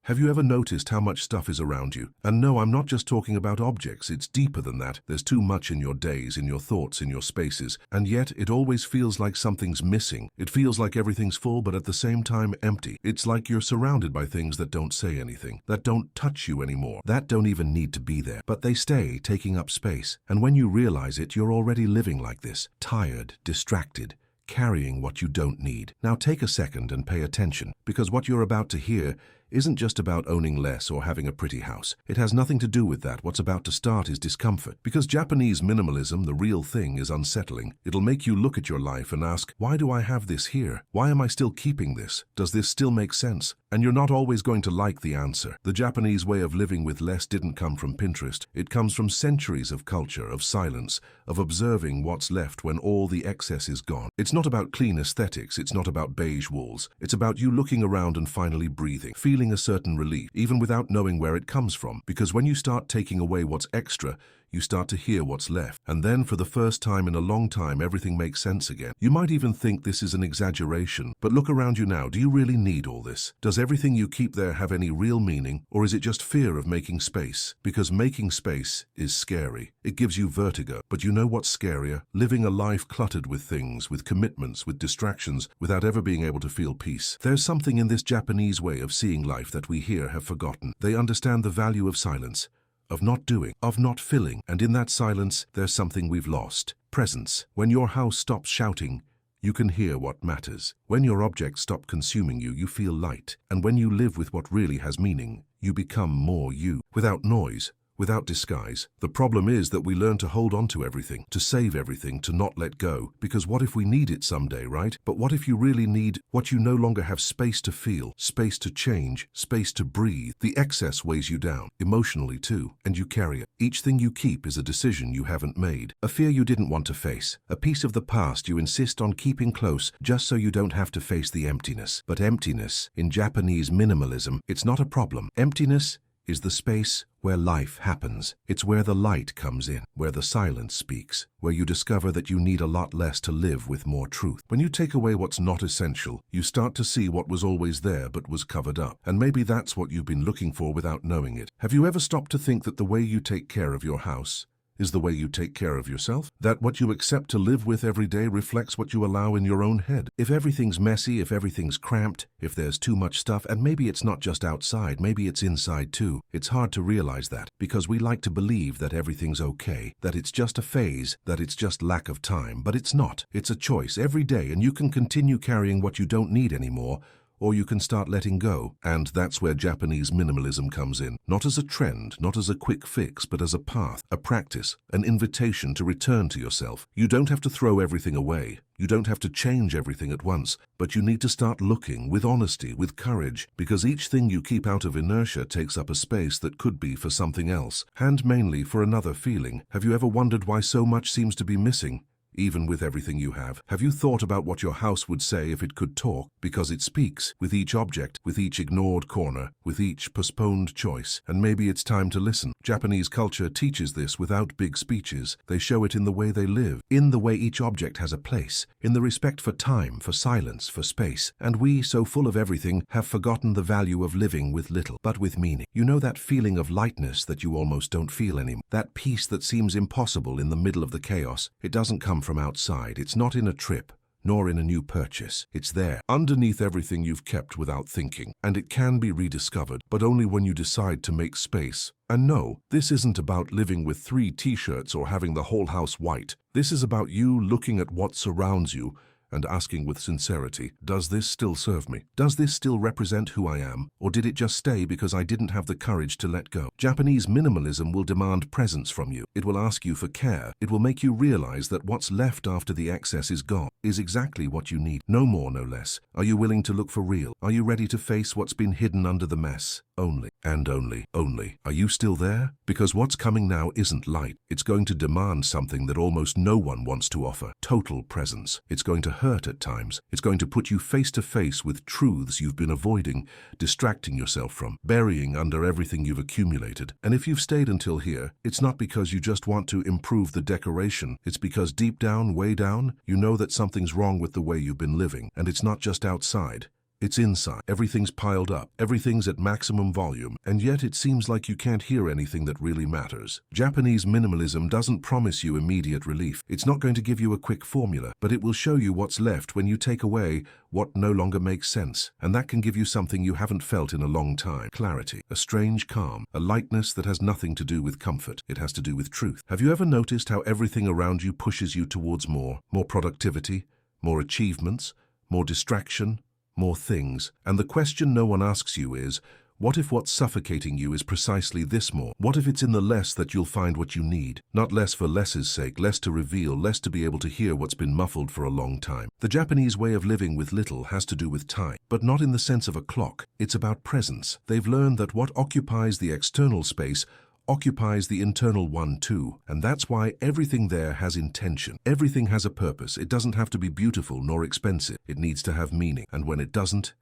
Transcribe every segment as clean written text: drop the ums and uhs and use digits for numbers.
Have you ever noticed how much stuff is around you? And no, I'm not just talking about objects, it's deeper than that. There's too much in your days, in your thoughts, in your spaces, and yet it always feels like something's missing. It feels like everything's full but at the same time empty. It's like you're surrounded by things that don't say anything, that don't touch you anymore, that don't even need to be there, but they stay taking up space. And when you realize it, you're already living like this, tired, distracted, carrying what you don't need. Now take a second and pay attention, because what you're about to hear isn't just about owning less or having a pretty house. It has nothing to do with that. What's about to start is discomfort. Because Japanese minimalism, the real thing, is unsettling. It'll make you look at your life and ask, why do I have this here? Why am I still keeping this? Does this still make sense? And you're not always going to like the answer. The Japanese way of living with less didn't come from Pinterest. It comes from centuries of culture, of silence, of observing what's left when all the excess is gone. It's not about clean aesthetics. It's not about beige walls. It's about you looking around and finally breathing, feeling a certain relief, even without knowing where it comes from. Because when you start taking away what's extra, you start to hear what's left. And then for the first time in a long time, everything makes sense again. You might even think this is an exaggeration, but look around you now. Do you really need all this? Does everything you keep there have any real meaning, or is it just fear of making space? Because making space is scary. It gives you vertigo. But you know what's scarier? Living a life cluttered with things, with commitments, with distractions, without ever being able to feel peace. There's something in this Japanese way of seeing life that we here have forgotten. They understand the value of silence, of not doing, of not filling, and in that silence, there's something we've lost. Presence. When your house stops shouting, you can hear what matters. When your objects stop consuming you, you feel light. And when you live with what really has meaning, you become more you, without noise, without disguise. The problem is that we learn to hold on to everything, to save everything, to not let go. Because what if we need it someday, right? But what if you really need what you no longer have space to feel, space to change, space to breathe? The excess weighs you down, emotionally too, and you carry it. Each thing you keep is a decision you haven't made, a fear you didn't want to face, a piece of the past you insist on keeping close just so you don't have to face the emptiness. But emptiness, in Japanese minimalism, it's not a problem. Emptiness is the space where life happens. It's where the light comes in, where the silence speaks, where you discover that you need a lot less to live with more truth. When you take away what's not essential, you start to see what was always there but was covered up. And maybe that's what you've been looking for without knowing it. Have you ever stopped to think that the way you take care of your house is the way you take care of yourself? That what you accept to live with every day reflects what you allow in your own head. If everything's messy, if everything's cramped, if there's too much stuff, and maybe it's not just outside, maybe it's inside too, it's hard to realize that, because we like to believe that everything's okay, that it's just a phase, that it's just lack of time, but it's not. It's a choice every day, and you can continue carrying what you don't need anymore, or you can start letting go. And that's where Japanese minimalism comes in. Not as a trend, not as a quick fix, but as a path, a practice, an invitation to return to yourself. You don't have to throw everything away. You don't have to change everything at once, but you need to start looking with honesty, with courage, because each thing you keep out of inertia takes up a space that could be for something else, and mainly for another feeling. Have you ever wondered why so much seems to be missing? Even with everything you have. Have you thought about what your house would say if it could talk? Because it speaks, with each object, with each ignored corner, with each postponed choice. And maybe it's time to listen. Japanese culture teaches this without big speeches. They show it in the way they live, in the way each object has a place, in the respect for time, for silence, for space. And we, so full of everything, have forgotten the value of living with little, but with meaning. You know that feeling of lightness that you almost don't feel anymore? That peace that seems impossible in the middle of the chaos? It doesn't come from outside. It's not in a trip, nor in a new purchase. It's there, underneath everything you've kept without thinking. And it can be rediscovered, but only when you decide to make space. And no, this isn't about living with 3 t-shirts or having the whole house white. This is about you looking at what surrounds you and asking with sincerity, does this still serve me? Does this still represent who I am? Or did it just stay because I didn't have the courage to let go? Japanese minimalism will demand presence from you. It will ask you for care. It will make you realize that what's left after the excess is gone, is exactly what you need. No more, no less. Are you willing to look for real? Are you ready to face what's been hidden under the mess? Only, and only, only. Are you still there? Because what's coming now isn't light. It's going to demand something that almost no one wants to offer. Total presence. It's going to hurt at times. It's going to put you face to face with truths you've been avoiding, distracting yourself from, burying under everything you've accumulated. And if you've stayed until here, it's not because you just want to improve the decoration. It's because deep down, way down, you know that something's wrong with the way you've been living. And it's not just outside. It's inside. Everything's piled up. Everything's at maximum volume. And yet it seems like you can't hear anything that really matters. Japanese minimalism doesn't promise you immediate relief. It's not going to give you a quick formula, but it will show you what's left when you take away what no longer makes sense. And that can give you something you haven't felt in a long time. Clarity. A strange calm. A lightness that has nothing to do with comfort. It has to do with truth. Have you ever noticed how everything around you pushes you towards more? More productivity, more achievements, more distraction, more things. And the question no one asks you is, what if what's suffocating you is precisely this more? What if it's in the less that you'll find what you need? Not less for less's sake, less to reveal, less to be able to hear what's been muffled for a long time. The Japanese way of living with little has to do with time, but not in the sense of a clock. It's about presence. They've learned that what occupies the external space occupies the internal one too, and that's why everything there has intention. Everything has a purpose. It doesn't have to be beautiful nor expensive. It needs to have meaning, and when it doesn't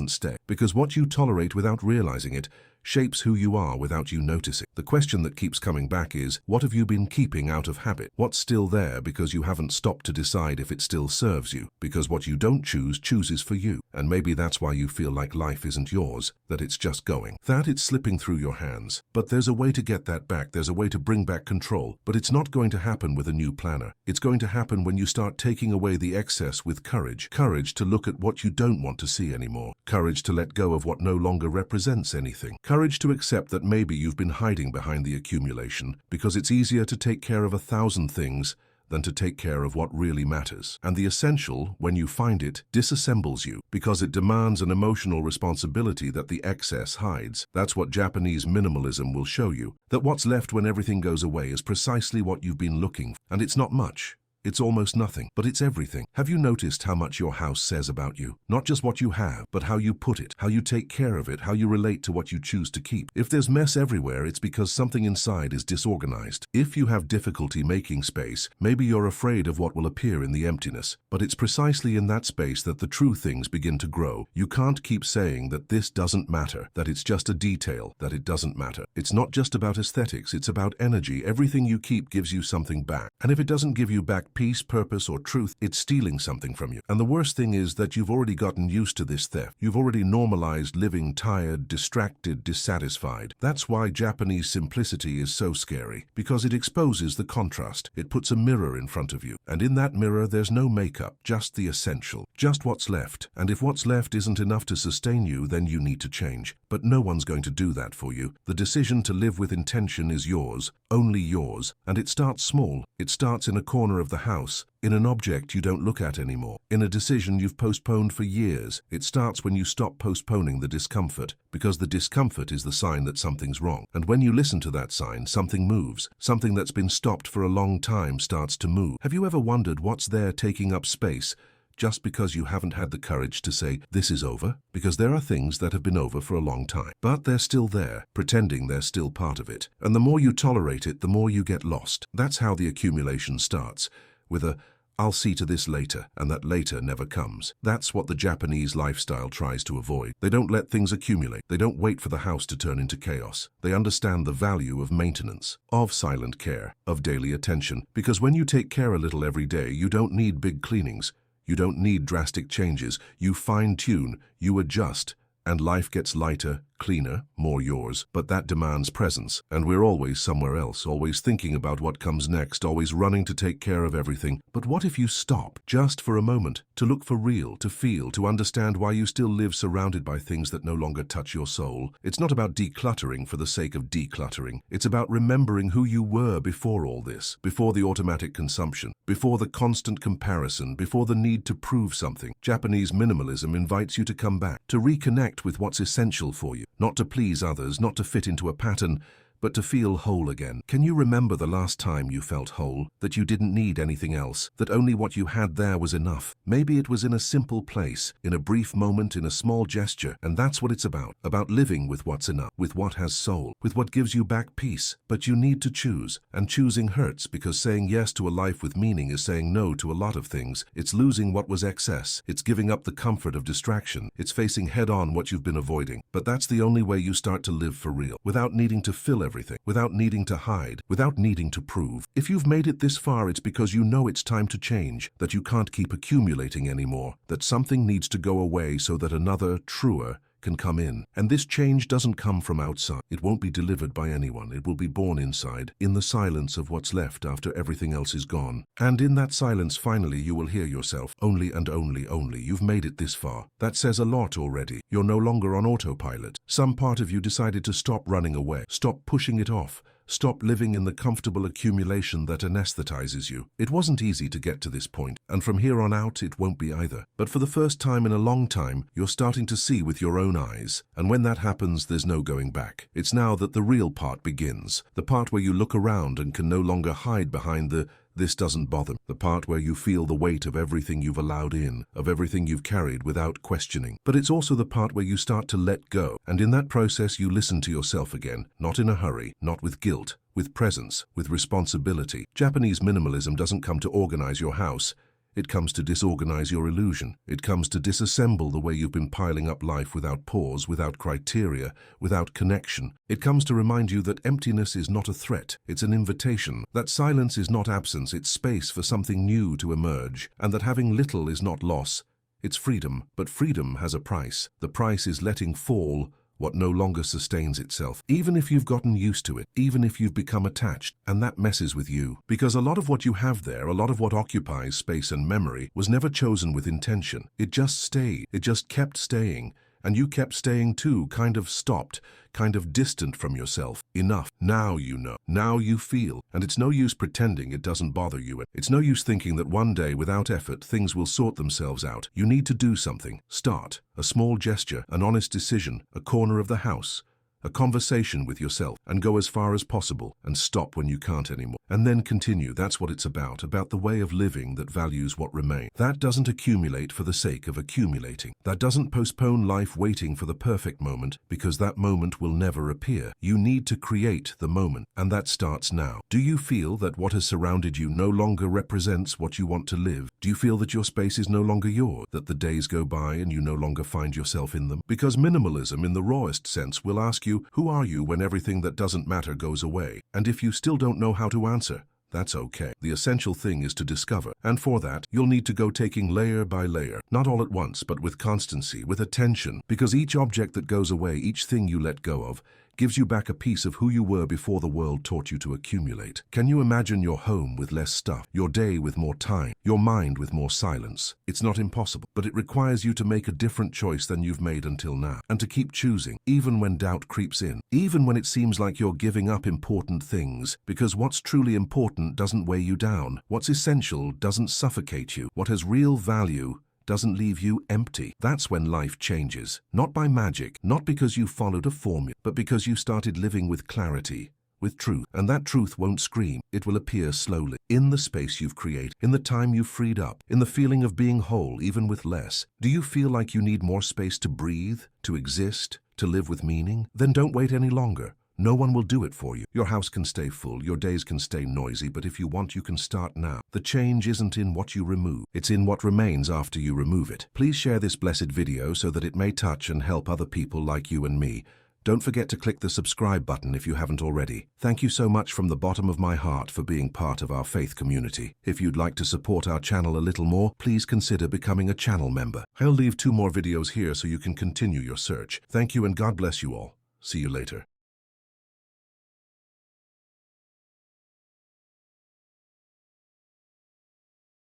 stay. Because what you tolerate without realizing it shapes who you are without you noticing. The question that keeps coming back is, what have you been keeping out of habit? What's still there because you haven't stopped to decide if it still serves you? Because what you don't choose chooses for you. And maybe that's why you feel like life isn't yours, that it's just going, that it's slipping through your hands. But there's a way to get that back. There's a way to bring back control. But it's not going to happen with a new planner. It's going to happen when you start taking away the excess with courage. Courage to look at what you don't want to see anymore. Courage to let go of what no longer represents anything. Courage to accept that maybe you've been hiding behind the accumulation because it's easier to take care of 1,000 things than to take care of what really matters. And the essential, when you find it, disassembles you because it demands an emotional responsibility that the excess hides. That's what Japanese minimalism will show you, that what's left when everything goes away is precisely what you've been looking for. And it's not much. It's almost nothing, but it's everything. Have you noticed how much your house says about you? Not just what you have, but how you put it, how you take care of it, how you relate to what you choose to keep. If there's mess everywhere, it's because something inside is disorganized. If you have difficulty making space, maybe you're afraid of what will appear in the emptiness. But it's precisely in that space that the true things begin to grow. You can't keep saying that this doesn't matter, that it's just a detail, that it doesn't matter. It's not just about aesthetics, it's about energy. Everything you keep gives you something back. And if it doesn't give you back peace, purpose, or truth, it's stealing something from you. And the worst thing is that you've already gotten used to this theft. You've already normalized living tired, distracted, dissatisfied. That's why Japanese simplicity is so scary, because it exposes the contrast. It puts a mirror in front of you. And in that mirror, there's no makeup, just the essential, just what's left. And if what's left isn't enough to sustain you, then you need to change. But no one's going to do that for you. The decision to live with intention is yours, only yours. And it starts small. It starts in a corner of the house, in an object you don't look at anymore, in a decision you've postponed for years. It starts when you stop postponing the discomfort, because the discomfort is the sign that something's wrong. And when you listen to that sign, something moves. Something that's been stopped for a long time starts to move. Have you ever wondered what's there taking up space just because you haven't had the courage to say, this is over? Because there are things that have been over for a long time, but they're still there, pretending they're still part of it. And the more you tolerate it, the more you get lost. That's how the accumulation starts, with a, I'll see to this later, and that later never comes. That's what the Japanese lifestyle tries to avoid. They don't let things accumulate. They don't wait for the house to turn into chaos. They understand the value of maintenance, of silent care, of daily attention. Because when you take care a little every day, you don't need big cleanings. You don't need drastic changes. You fine-tune, you adjust, and life gets lighter, cleaner, more yours. But that demands presence, and we're always somewhere else, always thinking about what comes next, always running to take care of everything. But what if you stop, just for a moment, to look for real, to feel, to understand why you still live surrounded by things that no longer touch your soul? It's not about decluttering for the sake of decluttering. It's about remembering who you were before all this, before the automatic consumption, before the constant comparison, before the need to prove something. Japanese minimalism invites you to come back, to reconnect with what's essential for you. Not to please others, not to fit into a pattern, but to feel whole again. Can you remember the last time you felt whole, that you didn't need anything else, that only what you had there was enough? Maybe it was in a simple place, in a brief moment, in a small gesture, and that's what it's about living with what's enough, with what has soul, with what gives you back peace. But you need to choose, and choosing hurts, because saying yes to a life with meaning is saying no to a lot of things. It's losing what was excess. It's giving up the comfort of distraction. It's facing head-on what you've been avoiding. But that's the only way you start to live for real, without needing to fill everything, without needing to hide, without needing to prove. If you've made it this far, it's because you know it's time to change, that you can't keep accumulating anymore, that something needs to go away so that another, truer, can come in. And this change doesn't come from outside. It won't be delivered by anyone. It will be born inside, in the silence of what's left after everything else is gone. And in that silence, finally, you will hear yourself. Only and only. You've made it this far. That says a lot already. You're no longer on autopilot. Some part of you decided to stop running away, stop pushing it off, stop living in the comfortable accumulation that anesthetizes you. It wasn't easy to get to this point, and from here on out it won't be either. But for the first time in a long time, you're starting to see with your own eyes. And when that happens, there's no going back. It's now that the real part begins. The part where you look around and can no longer hide behind the "this doesn't bother me." The part where you feel the weight of everything you've allowed in, of everything you've carried without questioning. But it's also the part where you start to let go. And in that process, you listen to yourself again, not in a hurry, not with guilt, with presence, with responsibility. Japanese minimalism doesn't come to organize your house. It comes to disorganize your illusion. It comes to disassemble the way you've been piling up life without pause, without criteria, without connection. It comes to remind you that emptiness is not a threat, it's an invitation. That silence is not absence, it's space for something new to emerge. And that having little is not loss, it's freedom. But freedom has a price. The price is letting fall what no longer sustains itself, even if you've gotten used to it, even if you've become attached, and that messes with you. Because a lot of what you have there, a lot of what occupies space and memory, was never chosen with intention. It just stayed. It just kept staying. And you kept staying too, kind of stopped, kind of distant from yourself. Enough. Now you know. Now you feel. And it's no use pretending it doesn't bother you. It's no use thinking that one day, without effort, things will sort themselves out. You need to do something. Start. A small gesture, an honest decision, a corner of the house, a conversation with yourself, and go as far as possible, and stop when you can't anymore. And then continue. That's what it's about the way of living that values what remains. That doesn't accumulate for the sake of accumulating. That doesn't postpone life waiting for the perfect moment, because that moment will never appear. You need to create the moment, and that starts now. Do you feel that what has surrounded you no longer represents what you want to live? Do you feel that your space is no longer yours, that the days go by and you no longer find yourself in them? Because minimalism, in the rawest sense, will ask you, who are you when everything that doesn't matter goes away? And if you still don't know how to answer, that's okay. The essential thing is to discover. And for that, you'll need to go taking layer by layer, not all at once, but with constancy, with attention, because each object that goes away, each thing you let go of, gives you back a piece of who you were before the world taught you to accumulate. Can you imagine your home with less stuff, your day with more time, your mind with more silence? It's not impossible, but it requires you to make a different choice than you've made until now, and to keep choosing, even when doubt creeps in, even when it seems like you're giving up important things, because what's truly important doesn't weigh you down. What's essential doesn't suffocate you. What has real value doesn't leave you empty. That's when life changes. Not by magic, not because you followed a formula, but because you started living with clarity, with truth. And that truth won't scream. It will appear slowly, in the space you've created, in the time you've freed up, in the feeling of being whole, even with less. Do you feel like you need more space to breathe, to exist, to live with meaning? Then don't wait any longer. No one will do it for you. Your house can stay full, your days can stay noisy, but if you want, you can start now. The change isn't in what you remove, it's in what remains after you remove it. Please share this blessed video so that it may touch and help other people like you and me. Don't forget to click the subscribe button if you haven't already. Thank you so much from the bottom of my heart for being part of our faith community. If you'd like to support our channel a little more, please consider becoming a channel member. I'll leave 2 more videos here so you can continue your search. Thank you and God bless you all. See you later.